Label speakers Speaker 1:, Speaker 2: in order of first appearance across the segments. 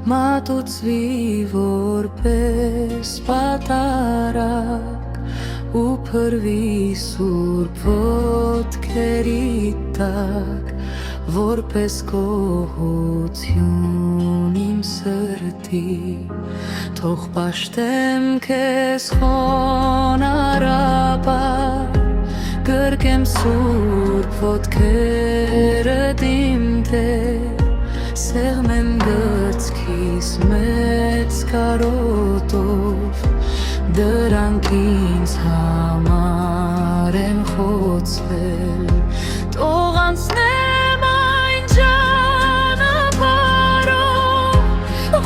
Speaker 1: մատուցվի որպես պատարակ ու փրվի սուրբ ոտքերի տակ որպես գոհություն իմ սրտի թող պաշտեմ քեզ խոնարհաբար գրկեմ սուրբ ոտքերդ իմ Տեր սեղմեմ գծքիս մեծ կարոտով դրանք ինձ համար են խոցվել թող անցնեմ այն ճանապարհով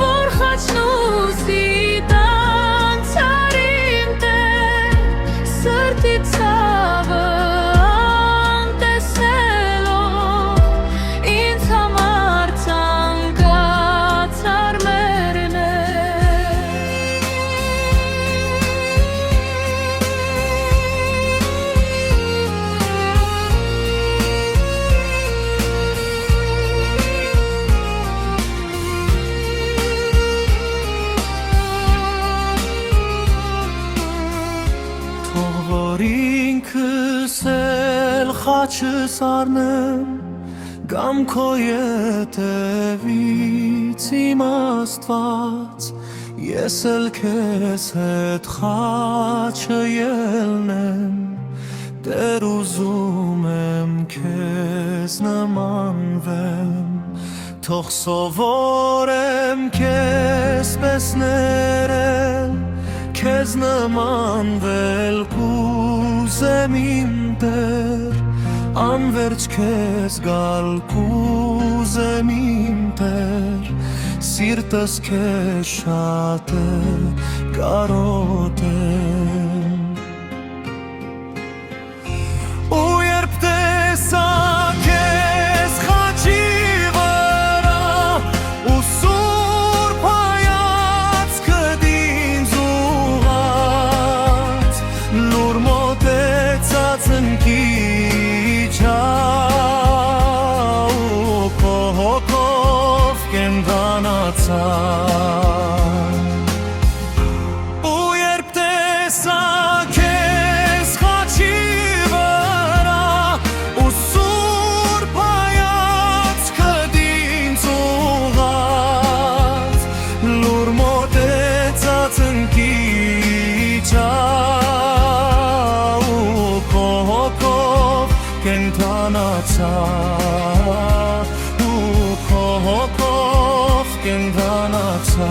Speaker 1: որ խաչնուզի տանցար իմ Տեր սրտի ցավը
Speaker 2: ինքս էլ խաչս առնեմ գամ քո ետևից իմ Աստված ես էլ քեզ հետ խաչը ելնեմ Տեր ուզում եմ քեզ նմանվեմ թող սովորեմ քեզ պես ներել քեզ նմանվել կուզեմ իմ Տեր անվերջ քեզ գալ կուզեմ իմ Տեր սիրտս քեզ շատ է կարոտեմ ու երբ տեսա քեզ խաչի վրա ու սուրբ հայացքդ ինձ ուղղած լուր մոտեցած ընկիչա ու քո հոգով կենդանացա ու երբ տեսա քեզ խաչի վրա ու սուրբ հայացքդ ինձ ուղղած լուր մոտեցած ընկիչա կենդանացա ու քո հոգով կենդանացա